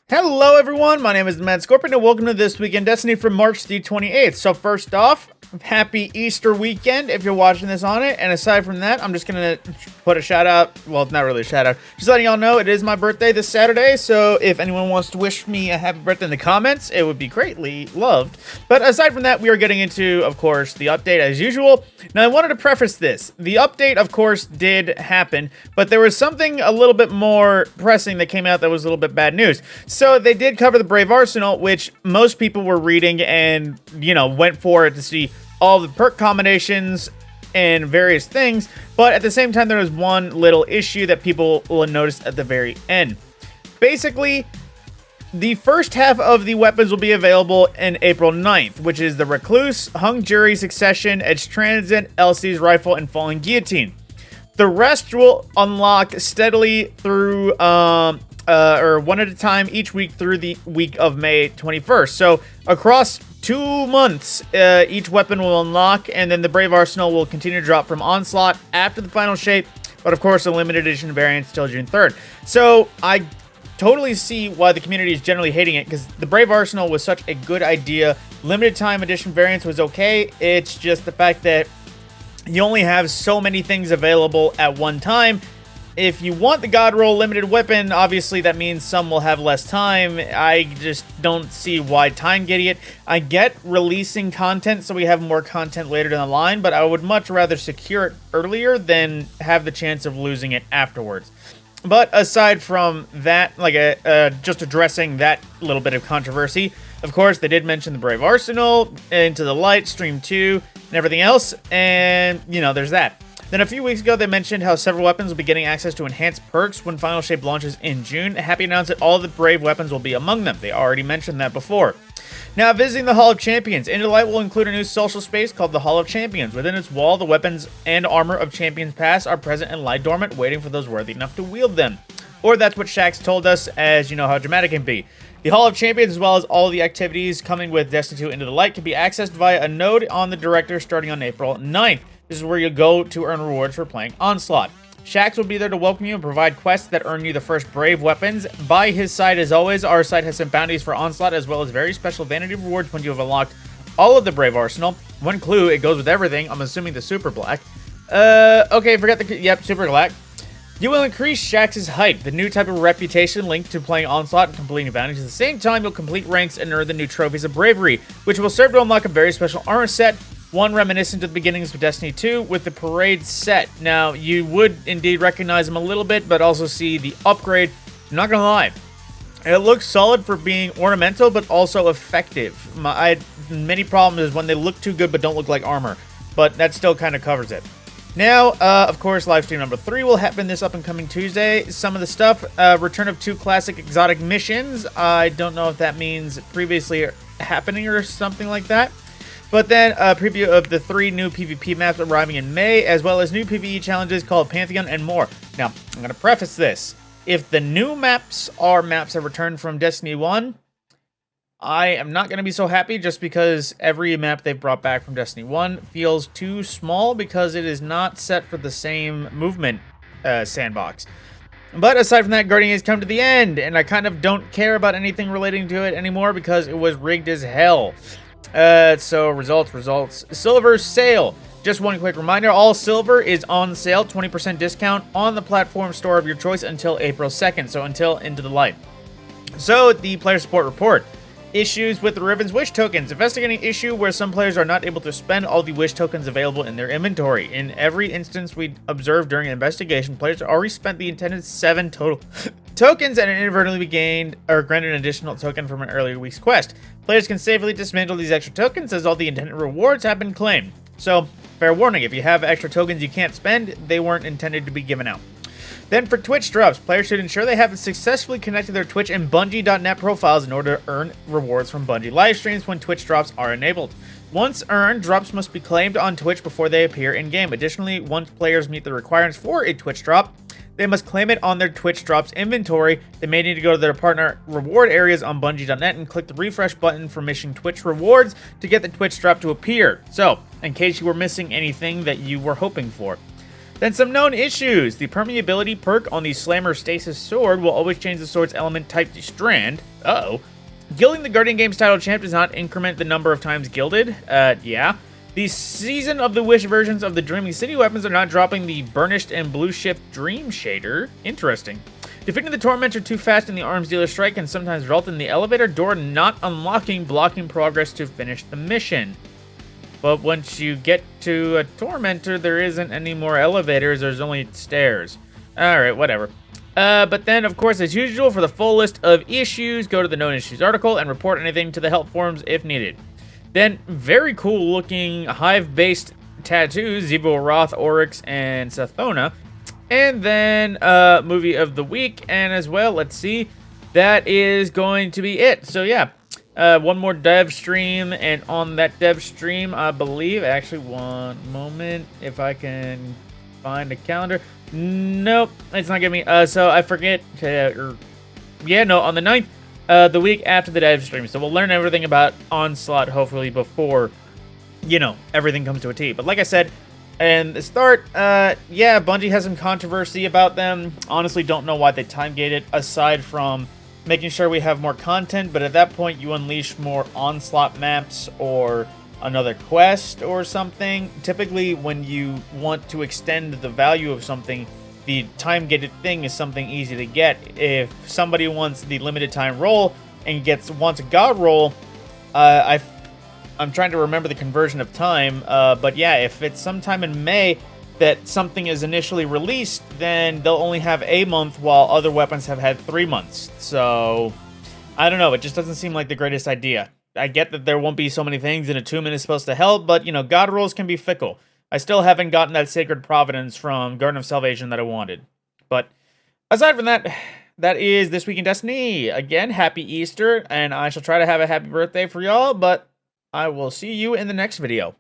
Hello everyone, my name is TheMadScorpyon and welcome to This Week in Destiny for March the 28th. So first off, happy Easter weekend if you're watching this on it. And aside from that, I'm just going to put a shout out. Well, not really a shout out. Just letting y'all know it is my birthday this Saturday. So if anyone wants to wish me a happy birthday in the comments, it would be greatly loved. But aside from that, we are getting into, of course, the update as usual. Now I wanted to preface this. The update, of course, did happen, but there was something a little bit more pressing that came out that was a little bit bad news. So they did cover the Brave Arsenal, which most people were reading and, went for it to see all the perk combinations and various things. But at the same time, there was one little issue that people will notice at the very end. Basically, the first half of the weapons will be available in April 9th, which is the Recluse, Hung Jury, Succession, Edge Transit, Elsie's Rifle, and Falling Guillotine. The rest will unlock steadily through or one at a time each week through the week of May 21st. So across 2 months, each weapon will unlock, and then the Brave Arsenal will continue to drop from Onslaught after the final shape, but of course the limited edition variants till June 3rd. So I totally see why the community is generally hating it, because the Brave Arsenal was such a good idea. Limited time edition variants was okay. It's just the fact that you only have so many things available at one time. If you want the God Roll limited weapon, obviously that means some will have less time. I just don't see why time getting it. I get releasing content so we have more content later down the line, but I would much rather secure it earlier than have the chance of losing it afterwards. But aside from that, just addressing that little bit of controversy, of course, they did mention the Brave Arsenal, Into the Light, Stream 2, and everything else, and, there's that. Then a few weeks ago, they mentioned how several weapons will be getting access to enhanced perks when Final Shape launches in June. Happy to announce that all the Brave weapons will be among them. They already mentioned that before. Now, visiting the Hall of Champions, Into the Light will include a new social space called the Hall of Champions. Within its wall, the weapons and armor of Champions Pass are present and lie dormant, waiting for those worthy enough to wield them. Or that's what Shax told us, as you know how dramatic it can be. The Hall of Champions, as well as all the activities coming with Destiny 2 Into the Light, can be accessed via a node on the Director starting on April 9th. This is where you go to earn rewards for playing Onslaught. Shax will be there to welcome you and provide quests that earn you the first Brave weapons. By his side, as always, our site has some bounties for Onslaught, as well as very special vanity rewards when you have unlocked all of the Brave Arsenal. One clue, it goes with everything. I'm assuming the Superblack. Okay, forget the... Yep, Superblack. You will increase Shax's height, the new type of reputation linked to playing Onslaught and completing bounties. At the same time, you'll complete ranks and earn the new Trophies of Bravery, which will serve to unlock a very special armor set, one reminiscent of the beginnings of Destiny 2 with the Parade set. Now, you would indeed recognize them a little bit, but also see the upgrade. I'm not gonna lie, it looks solid for being ornamental, but also effective. I had many problems is when they look too good but don't look like armor, but that still kind of covers it. Now, of course, livestream number 3 will happen this up-and-coming Tuesday. Some of the stuff, return of 2 classic exotic missions. I don't know if that means previously happening or something like that. But then a preview of the 3 new PvP maps arriving in May, as well as new PvE challenges called Pantheon and more. Now, I'm going to preface this. If the new maps are maps that returned from Destiny 1, I am not going to be so happy, just because every map they've brought back from Destiny 1 feels too small because it is not set for the same movement sandbox. But aside from that, Guardian has come to the end, and I kind of don't care about anything relating to it anymore because it was rigged as hell. So results. Silver sale. Just one quick reminder, all silver is on sale, 20% discount on the platform store of your choice until April 2nd, so until Into the Light. So, the player support report. Issues with the Riven's Wish tokens. Investigating issue where some players are not able to spend all the Wish tokens available in their inventory. In every instance we observed during an investigation, players already spent the intended 7 total tokens and inadvertently gained or granted an additional token from an earlier week's quest. Players can safely dismantle these extra tokens as all the intended rewards have been claimed. So, fair warning, if you have extra tokens you can't spend, they weren't intended to be given out. Then for Twitch drops, players should ensure they have successfully connected their Twitch and Bungie.net profiles in order to earn rewards from Bungie live streams when Twitch drops are enabled. Once earned, drops must be claimed on Twitch before they appear in-game. Additionally, once players meet the requirements for a Twitch drop, they must claim it on their Twitch drops inventory. They may need to go to their partner reward areas on Bungie.net and click the refresh button for mission Twitch rewards to get the Twitch drop to appear. So, in case you were missing anything that you were hoping for. Then some known issues. The permeability perk on the Slammer Stasis sword will always change the sword's element type to strand. Uh-oh. Gilding the Guardian Games title champ does not increment the number of times gilded. Yeah. The Season of the Wish versions of the Dreaming City weapons are not dropping the Burnished and Blue Shift Dream shader. Interesting. Defeating the Tormentor too fast in the Arms Dealer Strike can sometimes result in the elevator door not unlocking, blocking progress to finish the mission. But once you get to a Tormentor, there isn't any more elevators, there's only stairs. Alright, whatever. But then, of course, as usual, for the full list of issues, go to the Known Issues article and report anything to the help forums if needed. Then, very cool looking Hive-based tattoos, Zevo Roth, Oryx, and Sathona. And then, movie of the week, and as well, let's see, that is going to be it. So yeah, one more dev stream, and on that dev stream, I believe, actually, one moment, if I can find a calendar. Nope, it's not giving me, so I forget, on the 9th. The week after the dev stream. So we'll learn everything about Onslaught, hopefully, before, everything comes to a T. But like I said, in the start, Bungie has some controversy about them. Honestly, don't know why they time-gated, aside from making sure we have more content. But at that point, you unleash more Onslaught maps or another quest or something. Typically, when you want to extend the value of something, the time-gated thing is something easy to get. If somebody wants the limited time roll and wants a god roll, I'm trying to remember the conversion of time, but yeah, if it's sometime in May that something is initially released, then they'll only have a month while other weapons have had 3 months. So, I don't know, it just doesn't seem like the greatest idea. I get that there won't be so many things and attunement is supposed to help, but, god rolls can be fickle. I still haven't gotten that Sacred Providence from Garden of Salvation that I wanted. But aside from that, that is This Week in Destiny. Again, happy Easter, and I shall try to have a happy birthday for y'all, but I will see you in the next video.